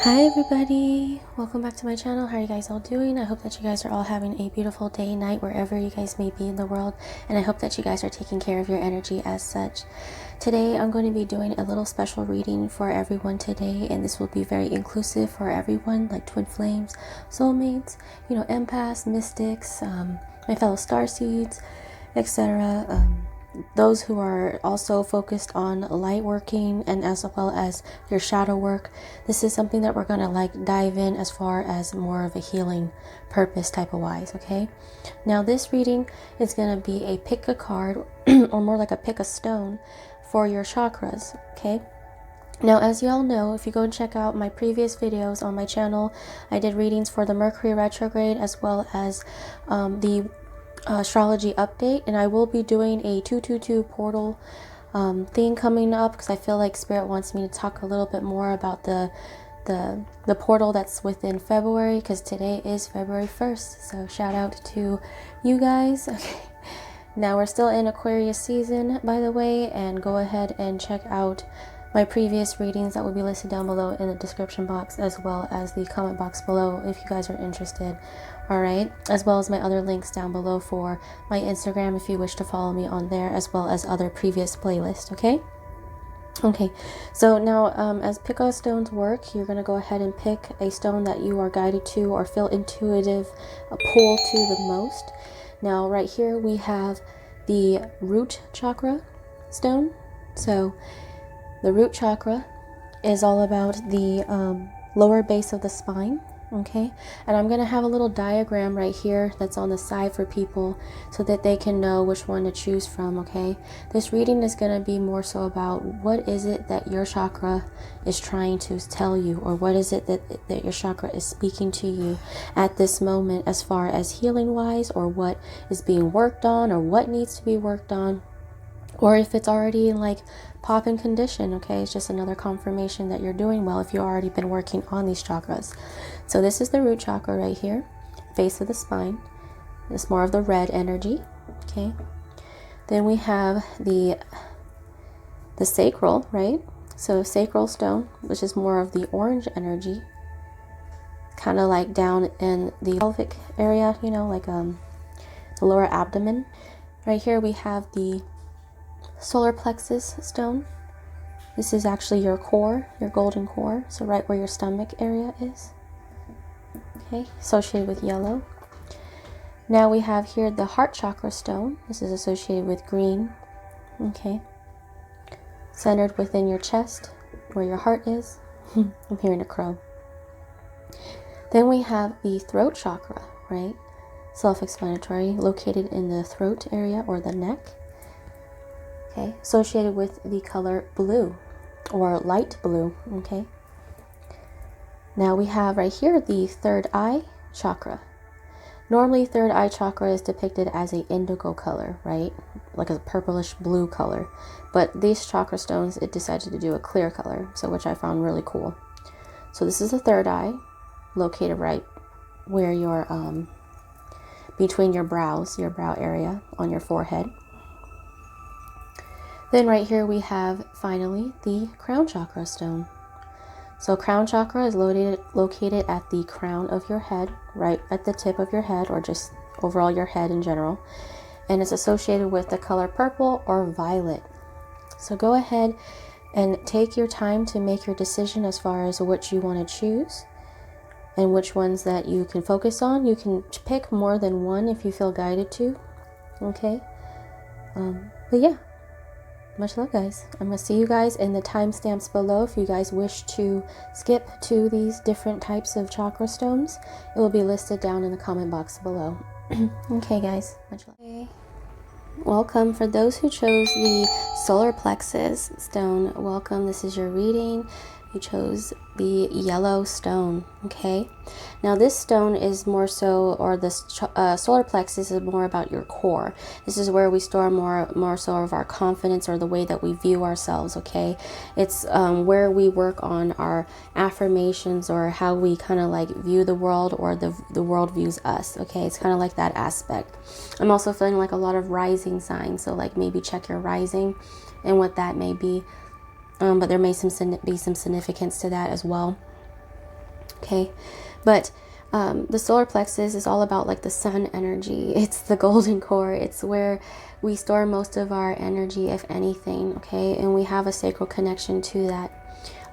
Hi everybody, welcome back to my channel. How are you guys all doing? I hope that you guys are all having a beautiful day, night, wherever you guys may be in the world, and I hope that you guys are taking care of your energy as such. Today I'm going to be doing a little special reading for everyone today, and this will be very inclusive for everyone, like twin flames, soulmates, empaths, mystics, my fellow starseeds, etc. Those who are also focused on light working and as well as your shadow work. This is something that we're going to dive in as far as more of a healing purpose type of wise. Okay, now this reading is going to be a pick a card or more like a pick a stone for your chakras. Okay, now as you all know, if you go and check out my previous videos on my channel, I did readings for the Mercury retrograde as well as the astrology update, and I will be doing a 222 portal thing coming up because I feel like Spirit wants me to talk a little bit more about the portal that's within February, because today is February 1st. So shout out to you guys. Okay, now we're still in Aquarius season, by the way, and go ahead and check out my previous readings that will be listed down below in the description box as well as the comment box below if you guys are interested. Alright, as well as my other links down below for my Instagram if you wish to follow me on there, as well as other previous playlists. Okay, so now as pick-a stones work, you're going to go ahead and pick a stone that you are guided to or feel intuitive pull to the most. Now right here we have the root chakra stone. So the root chakra is all about the lower base of the spine. Okay, and I'm going to have a little diagram right here that's on the side for people so that they can know which one to choose from. Okay, this reading is going to be more so about what is it that your chakra is trying to tell you, or what is it that your chakra is speaking to you at this moment as far as healing wise, or what is being worked on, or what needs to be worked on, or if it's already in pop-in condition. Okay, it's just another confirmation that you're doing well if you've already been working on these chakras. So this is the root chakra right here, base of the spine. It's more of the red energy. Okay, then we have the sacral, right? So sacral stone, which is more of the orange energy, kind of like down in the pelvic area, the lower abdomen. Right here we have the solar plexus stone. This is actually your core, your golden core, so right where your stomach area is. Okay, associated with yellow. Now we have here the heart chakra stone. This is associated with green. Okay, centered within your chest where your heart is. I'm hearing a crow. Then we have the throat chakra, right? Self-explanatory, located in the throat area or the neck. Okay, associated with the color blue or light blue. Okay, now we have right here the third eye chakra. Normally third eye chakra is depicted as a indigo color, right? Like a purplish blue color, but these chakra stones, it decided to do a clear color, so which I found really cool. So this is the third eye, located right where your between your brows, your brow area on your forehead. Then right here we have finally the crown chakra stone. So crown chakra is located at the crown of your head, right at the tip of your head, or just overall your head in general. And it's associated with the color purple or violet. So go ahead and take your time to make your decision as far as which you want to choose and which ones that you can focus on. You can pick more than one if you feel guided to. Okay, but yeah. Much love, guys. I'm going to see you guys in the timestamps below. If you guys wish to skip to these different types of chakra stones, it will be listed down in the comment box below. Okay, guys. Much love. Okay. Welcome. For those who chose the solar plexus stone, welcome. This is your reading. You chose the yellow stone. Okay, now this stone is more so, or this solar plexus is more about your core. This is where we store more so of our confidence, or the way that we view ourselves. Okay, it's where we work on our affirmations, or how we kind of view the world, or the world views us. Okay, it's kind of like that aspect. I'm also feeling like a lot of rising signs, so maybe check your rising and what that may be. But there may be some significance to that as well. Okay, but the solar plexus is all about like the sun energy. It's the golden core. It's where we store most of our energy, if anything. Okay, and we have a sacral connection to that.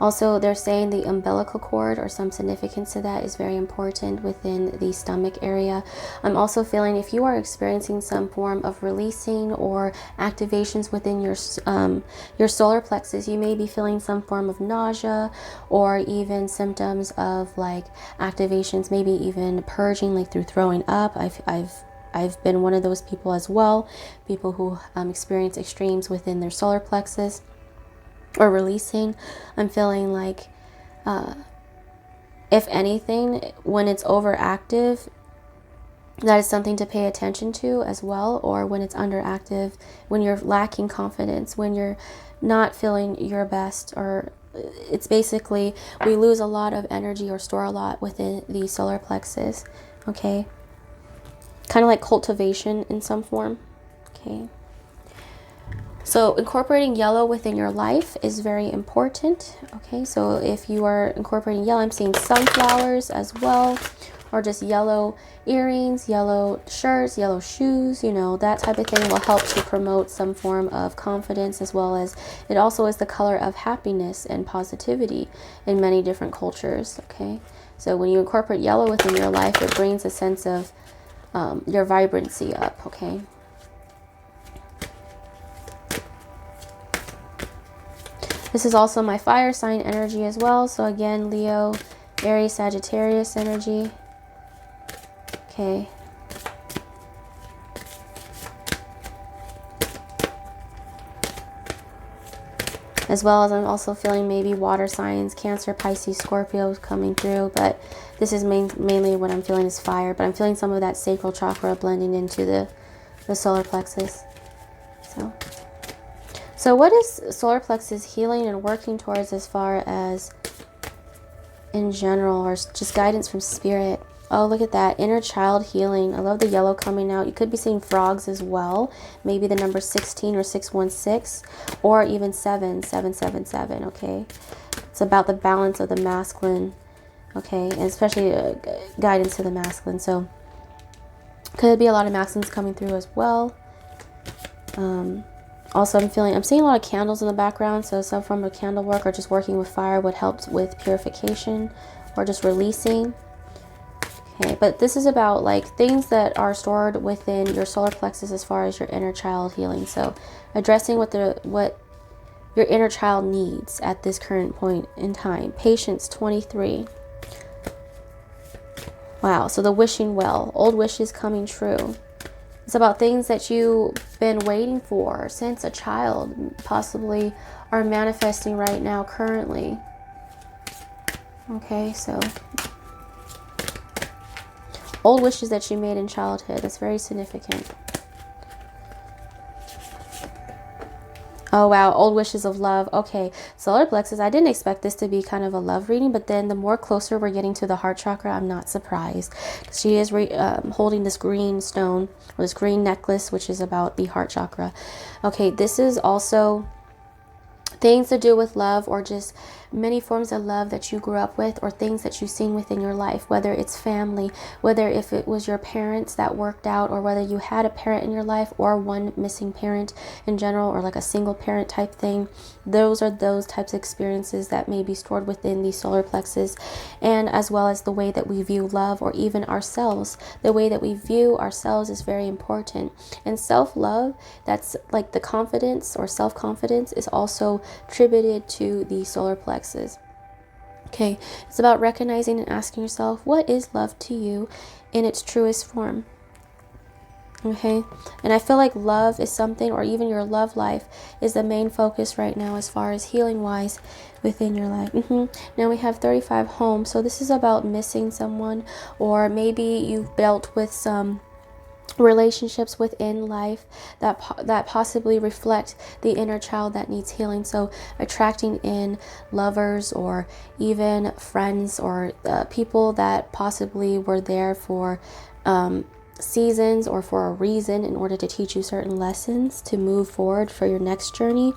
Also, they're saying the umbilical cord, or some significance to that, is very important within the stomach area. I'm also feeling if you are experiencing some form of releasing or activations within your solar plexus, you may be feeling some form of nausea, or even symptoms of like activations, maybe even purging, like through throwing up. I've been one of those people as well, people who experience extremes within their solar plexus or releasing. I'm feeling like if anything, when it's overactive, that is something to pay attention to as well. Or when it's underactive, when you're lacking confidence, when you're not feeling your best, or it's basically we lose a lot of energy or store a lot within the solar plexus. Okay, kind of like cultivation in some form. Okay, so incorporating yellow within your life is very important. Okay, so if you are incorporating yellow, I'm seeing sunflowers as well, or just yellow earrings, yellow shirts, yellow shoes, you know, that type of thing will help to promote some form of confidence, as well as it also is the color of happiness and positivity in many different cultures. Okay, so when you incorporate yellow within your life, it brings a sense of your vibrancy up. Okay. This is also my fire sign energy as well. So again, Leo, Aries, Sagittarius energy. Okay. As well as I'm also feeling maybe water signs, Cancer, Pisces, Scorpio coming through. But this is mainly what I'm feeling is fire. But I'm feeling some of that sacral chakra blending into the solar plexus. So what is solar plexus healing and working towards as far as in general, or just guidance from spirit? Oh, look at that. Inner child healing. I love the yellow coming out. You could be seeing frogs as well. Maybe the number 16 or 616, or even 777. Okay. It's about the balance of the masculine. Okay. And especially guidance to the masculine. So could be a lot of masculines coming through as well. Also, I'm seeing a lot of candles in the background, so some form of candle work or just working with fire would help with purification or just releasing. Okay, but this is about like things that are stored within your solar plexus as far as your inner child healing. So addressing what your inner child needs at this current point in time. Patience, 23. Wow, so the wishing well, old wishes coming true. It's about things that you've been waiting for since a child, possibly are manifesting right now currently. Okay, so old wishes that you made in childhood. That's very significant. Oh, wow. Old wishes of love. Okay. Solar plexus. I didn't expect this to be kind of a love reading, but then the more closer we're getting to the heart chakra, I'm not surprised. She is holding this green stone, or this green necklace, which is about the heart chakra. Okay. This is also things to do with love, or just many forms of love that you grew up with, or things that you've seen within your life, whether it's family, whether if it was your parents that worked out, or whether you had a parent in your life, or one missing parent in general, or like a single parent type thing. Those are those types of experiences that may be stored within the solar plexus, and as well as the way that we view love, or even ourselves. The way that we view ourselves is very important. And self-love, that's like the confidence or self-confidence, is also attributed to the solar plexus. Okay, it's about recognizing and asking yourself, what is love to you in its truest form? Okay, and I feel like love is something, or even your love life is the main focus right now as far as healing wise within your life. Now we have 35 home, so this is about missing someone, or maybe you've dealt with some relationships within life that possibly reflect the inner child that needs healing. So attracting in lovers, or even friends, or people that possibly were there for seasons or for a reason, in order to teach you certain lessons to move forward for your next journey.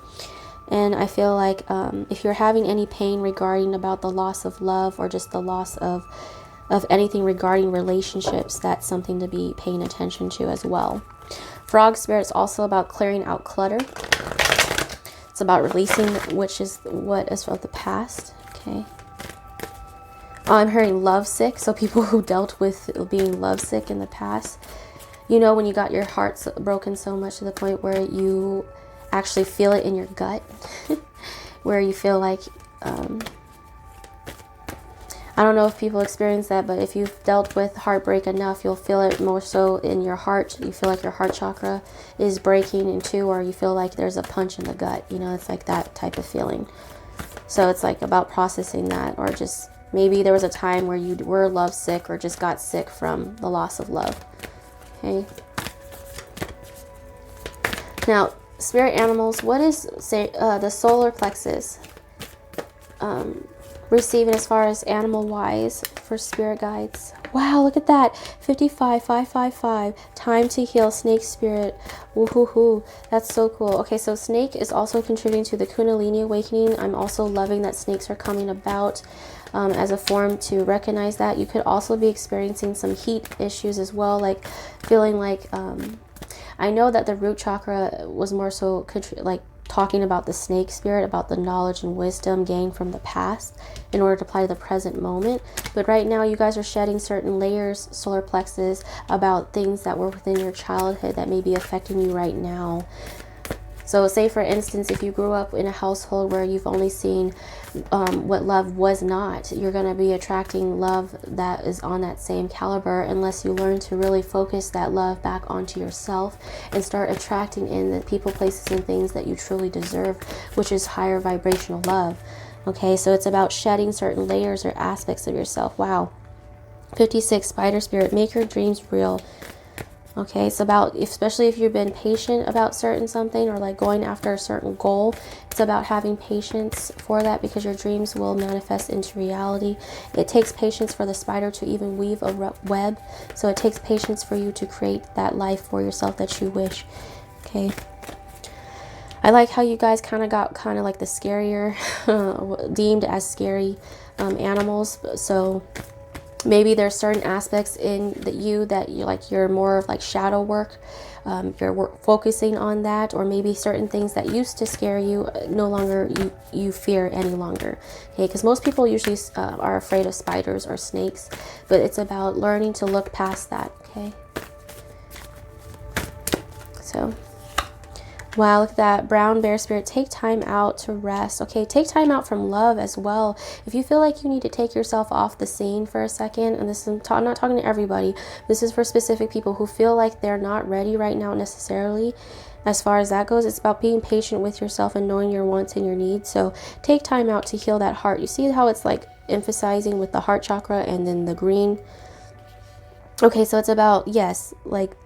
And I feel like if you're having any pain regarding about the loss of love or just the loss of anything regarding relationships, that's something to be paying attention to as well. Frog Spirit is also about clearing out clutter. It's about releasing which is what is of the past. Okay. I'm hearing lovesick. So people who dealt with being lovesick in the past, you know, when you got your heart broken so much to the point where you actually feel it in your gut, where you feel like, I don't know if people experience that, but if you've dealt with heartbreak enough, you'll feel it more so in your heart. You feel like your heart chakra is breaking in two, or you feel like there's a punch in the gut. You know, it's like that type of feeling. So it's like about processing that, or just maybe there was a time where you were lovesick or just got sick from the loss of love. Okay. Now, spirit animals, what is the solar plexus receiving as far as animal wise for spirit guides? Wow, look at that. 55555. Time to heal, snake spirit. Woohoo. That's so cool. Okay, so snake is also contributing to the Kundalini awakening. I'm also loving that snakes are coming about as a form to recognize that. You could also be experiencing some heat issues as well, like feeling like I know that the root chakra was more so like talking about the snake spirit, about the knowledge and wisdom gained from the past in order to apply to the present moment. But right now you guys are shedding certain layers, solar plexus, about things that were within your childhood that may be affecting you right now. So say for instance, if you grew up in a household where you've only seen what love was not, you're going to be attracting love that is on that same caliber, unless you learn to really focus that love back onto yourself and start attracting in the people, places, and things that you truly deserve, which is higher vibrational love. Okay, so it's about shedding certain layers or aspects of yourself. Wow. 56, spider spirit, make your dreams real. Okay, it's about, especially if you've been patient about certain something, or like going after a certain goal, it's about having patience for that, because your dreams will manifest into reality. It takes patience for the spider to even weave a web, so it takes patience for you to create that life for yourself that you wish. Okay, I like how you guys kind of got like the scarier deemed as scary animals. So maybe there's certain aspects in that you're more of like shadow work. You're focusing on that, or maybe certain things that used to scare you no longer you fear any longer. Okay, because most people usually are afraid of spiders or snakes, but it's about learning to look past that. Okay, so wow, look at that. Brown bear spirit, take time out to rest. Okay, take time out from love as well. If you feel like you need to take yourself off the scene for a second, and this is, I'm not talking to everybody, this is for specific people who feel like they're not ready right now necessarily. As far as that goes, it's about being patient with yourself and knowing your wants and your needs. So take time out to heal that heart. You see how it's like emphasizing with the heart chakra and then the green? Okay, so it's about, yes, like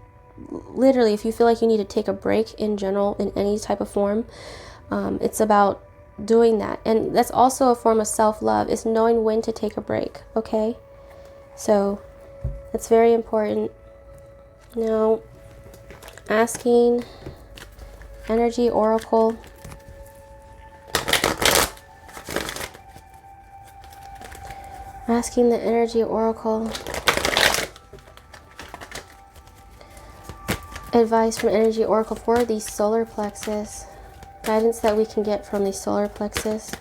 literally, if you feel like you need to take a break in general in any type of form, it's about doing that. And that's also a form of self-love, is knowing when to take a break. Okay, so it's very important. Now, asking energy oracle, asking the energy oracle advice from energy oracle for the solar plexus, guidance that we can get from the solar plexus.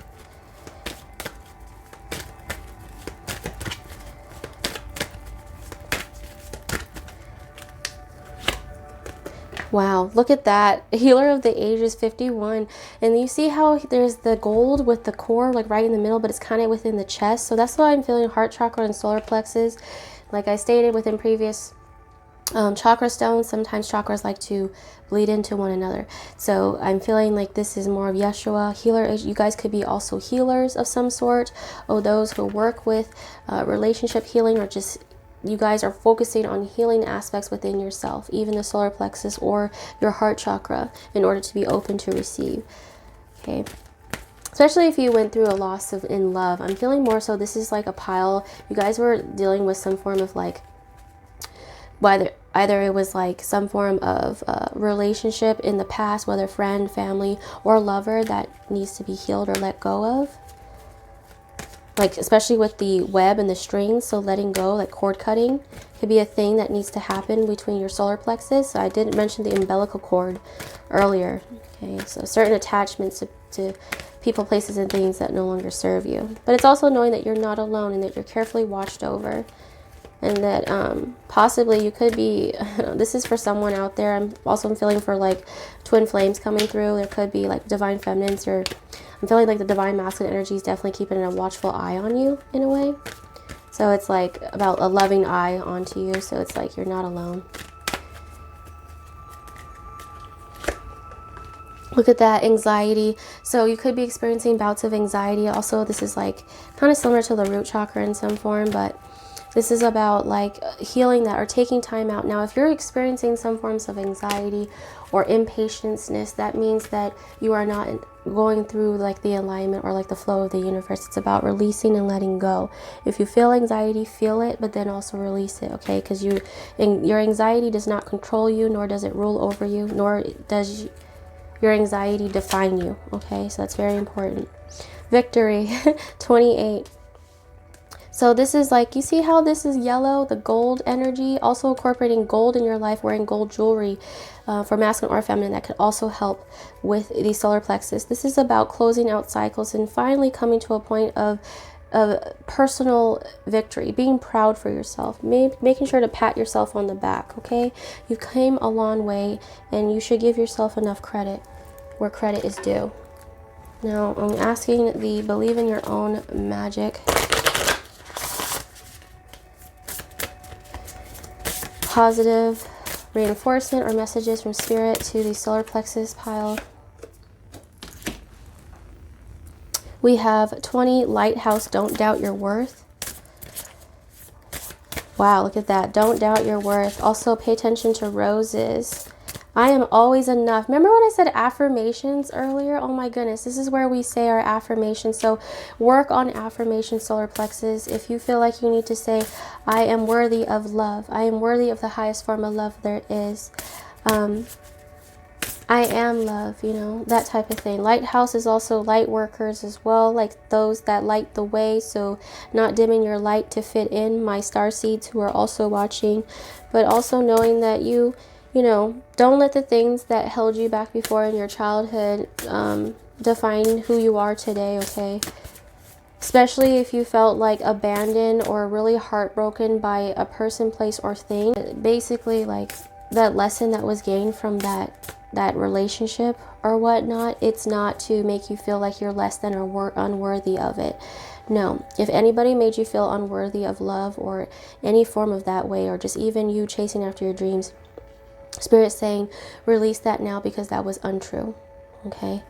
Wow, look at that. Healer of the ages, 51. And you see how there's the gold with the core like right in the middle, but it's kind of within the chest. So that's why I'm feeling heart chakra and solar plexus. Like I stated within previous chakra stones, sometimes chakras like to bleed into one another. So I'm feeling like this is more of Yeshua healer. You guys could be also healers of some sort, or those who work with relationship healing, or just you guys are focusing on healing aspects within yourself, even the solar plexus or your heart chakra, in order to be open to receive. Okay, especially if you went through a loss in love. I'm feeling more so this is like a pile. You guys were dealing with some form of like whether either it was like some form of relationship in the past, whether friend, family, or lover, that needs to be healed or let go of. Like especially with the web and the strings, so letting go, like cord cutting, could be a thing that needs to happen between your solar plexus. So I didn't mention the umbilical cord earlier. Okay, so certain attachments to people, places, and things that no longer serve you. But it's also knowing that you're not alone and that you're carefully watched over. And that possibly you could be, this is for someone out there. I'm feeling for like twin flames coming through. There could be like divine feminines, or I'm feeling like the divine masculine energy is definitely keeping a watchful eye on you in a way. So it's like about a loving eye onto you. So it's like you're not alone. Look at that, anxiety. So you could be experiencing bouts of anxiety. Also, this is like kind of similar to the root chakra in some form, but this is about like healing that, or taking time out. Now, if you're experiencing some forms of anxiety or impatience, that means that you are not going through like the alignment or like the flow of the universe. It's about releasing and letting go. If you feel anxiety, feel it, but then also release it, okay? Because your anxiety does not control you, nor does it rule over you, nor does your anxiety define you, okay? So that's very important. Victory, 28. So this is like, you see how this is yellow, the gold energy, also incorporating gold in your life, wearing gold jewelry for masculine or feminine, that could also help with the solar plexus. This is about closing out cycles and finally coming to a point of personal victory, being proud for yourself, making sure to pat yourself on the back, okay? You came a long way and you should give yourself enough credit where credit is due. Now I'm asking the believe in your own magic. Positive reinforcement or messages from spirit to the solar plexus pile. We have 20, lighthouse, don't doubt your worth. Wow, look at that. Don't doubt your worth. Also pay attention to roses. I am always enough. Remember when I said affirmations earlier? Oh my goodness, this is where we say our affirmations. So work on affirmation, solar plexus. If you feel like you need to say, I am worthy of love. I am worthy of the highest form of love there is. I am love, you know, that type of thing. Lighthouse is also light workers as well, like those that light the way. So not dimming your light to fit in, my starseeds who are also watching, but also knowing that you know, don't let the things that held you back before in your childhood define who you are today, okay? Especially if you felt like abandoned or really heartbroken by a person, place, or thing. Basically, like that lesson that was gained from that relationship or whatnot, it's not to make you feel like you're less than or unworthy of it. No, if anybody made you feel unworthy of love or any form of that way, or just even you chasing after your dreams, Spirit saying, release that now because that was untrue, okay?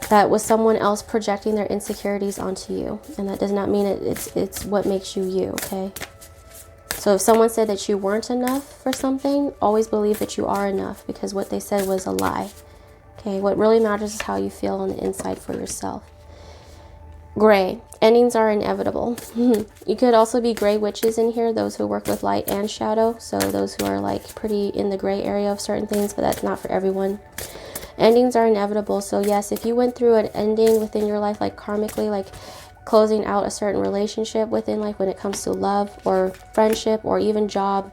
That was someone else projecting their insecurities onto you, and that does not mean it's what makes you you, okay? So if someone said that you weren't enough for something, always believe that you are enough, because what they said was a lie, okay? What really matters is how you feel on the inside for yourself. Gray. Endings are inevitable. You could also be gray witches in here, those who work with light and shadow. So those who are like pretty in the gray area of certain things, but that's not for everyone. Endings are inevitable. So yes, if you went through an ending within your life, like karmically, like closing out a certain relationship within, like when it comes to love or friendship or even job,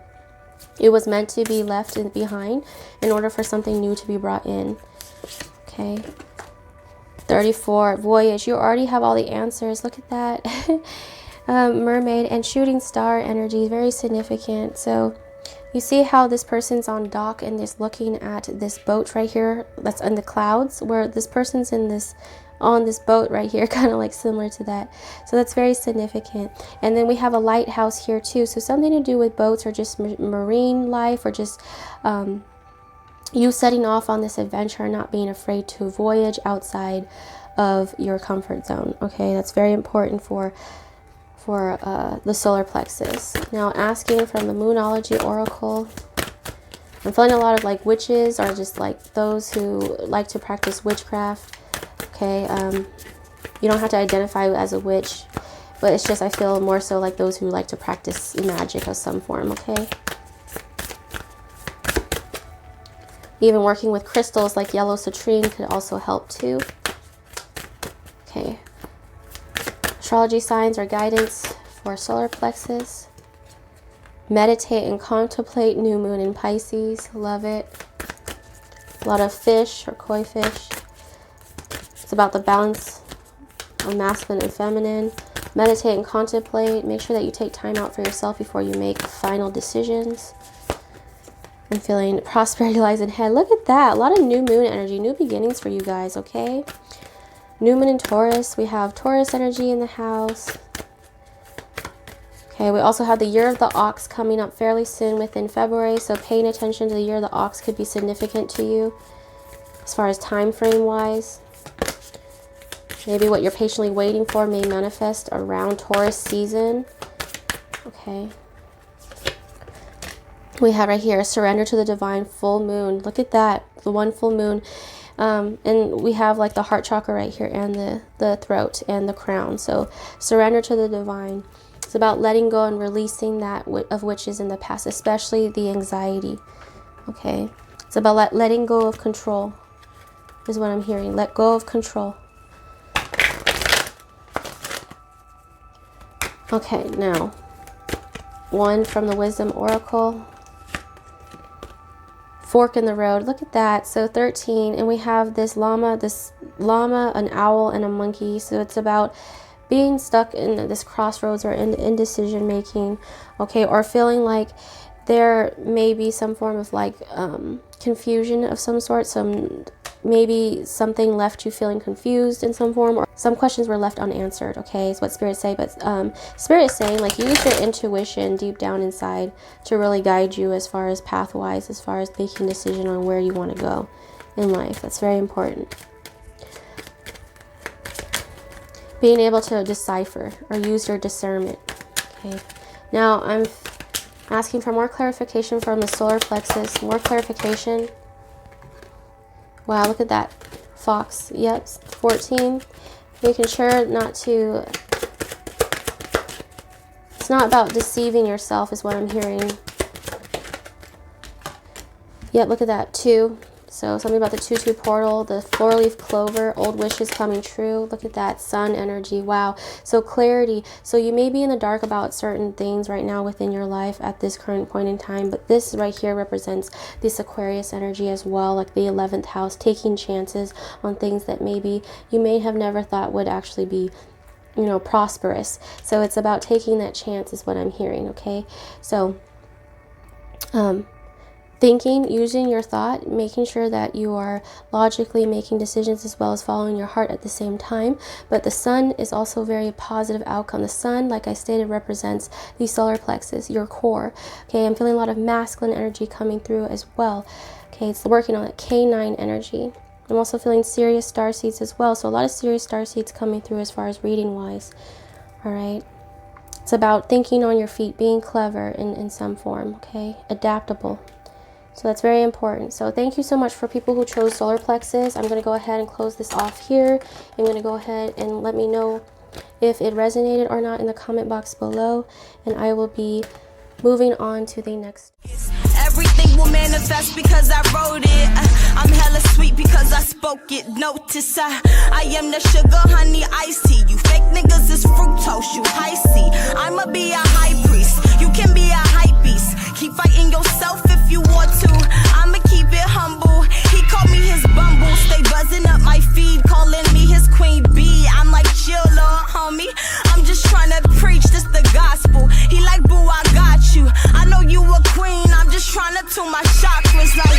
it was meant to be left behind in order for something new to be brought in. Okay. 34, voyage. You already have all the answers. Look at that. Mermaid and shooting star energy, very significant. So you see how this person's on dock and is looking at this boat right here that's in the clouds, where this person's on this boat right here, kind of like similar to that. So that's very significant. And then we have a lighthouse here too, so something to do with boats or just marine life, or just you setting off on this adventure and not being afraid to voyage outside of your comfort zone. Okay, that's very important for the solar plexus. Now asking from the Moonology Oracle, I'm feeling a lot of like witches, or just like those who like to practice witchcraft. Okay, you don't have to identify as a witch, but it's just I feel more so like those who like to practice magic of some form. Okay. Even working with crystals like yellow citrine could also help too. Okay. Astrology signs or guidance for solar plexus. Meditate and contemplate new moon in Pisces. Love it. A lot of fish or koi fish. It's about the balance of masculine and feminine. Meditate and contemplate. Make sure that you take time out for yourself before you make final decisions. I'm feeling prosperity lies ahead. Look at that. A lot of new moon energy, new beginnings for you guys, okay? New moon in Taurus. We have Taurus energy in the house. Okay, we also have the year of the ox coming up fairly soon within February, so paying attention to the year of the ox could be significant to you as far as time frame wise. Maybe what you're patiently waiting for may manifest around Taurus season. Okay. We have right here, surrender to the divine full moon. Look at that, the one full moon. And we have like the heart chakra right here and the throat and the crown. So surrender to the divine. It's about letting go and releasing that of which is in the past, especially the anxiety. Okay. It's about letting go of control is what I'm hearing. Let go of control. Okay, now one from the Wisdom Oracle. Fork in the road. Look at that. So 13, and we have this llama, an owl, and a monkey. So it's about being stuck in this crossroads or in indecision making, okay, or feeling like there may be some form of like confusion of some sort. Maybe something left you feeling confused in some form, or some questions were left unanswered, okay, is what Spirit's say. But Spirit is saying, like, use your intuition deep down inside to really guide you as far as path-wise, as far as making a decision on where you want to go in life. That's very important. Being able to decipher or use your discernment, okay. Now, I'm asking for more clarification from the solar plexus, more clarification. Wow, look at that. Fox. Yep, 14. Making sure not to... It's not about deceiving yourself is what I'm hearing. Yep, look at that. 2. So something about the 2-2 portal, the 4-leaf clover, old wishes coming true. Look at that. Sun energy. Wow. So clarity. So you may be in the dark about certain things right now within your life at this current point in time, but this right here represents this Aquarius energy as well, like the 11th house, taking chances on things that maybe you may have never thought would actually be, you know, prosperous. So it's about taking that chance is what I'm hearing, okay? So, thinking, using your thought, making sure that you are logically making decisions as well as following your heart at the same time. But the sun is also very positive outcome. The sun, like I stated, represents the solar plexus, your core. Okay, I'm feeling a lot of masculine energy coming through as well. Okay, it's working on that K9 energy. I'm also feeling serious star seeds as well. So a lot of serious star seeds coming through as far as reading wise. All right. It's about thinking on your feet, being clever in some form. Okay, adaptable. So that's very important. So thank you so much for people who chose solar plexus. I'm going to go ahead and close this off here. I'm going to go ahead and let me know if it resonated or not in the comment box below. And I will be moving on to the next. Everything will manifest because I wrote it. I'm hella sweet because I spoke it. Notice I am the sugar, honey, iced tea. You fake niggas is fructose, you high C. I'ma be a high priest. You can be a hype beast. Keep fighting yourself if you want to. I'ma keep it humble. He called me his bumble. Stay buzzing up my feed, calling me his queen bee. I'm like, chill, little homie. I'm just trying to preach this the gospel. He like, boo, I got you. I know you a queen. I'm just trying to tune my chakras like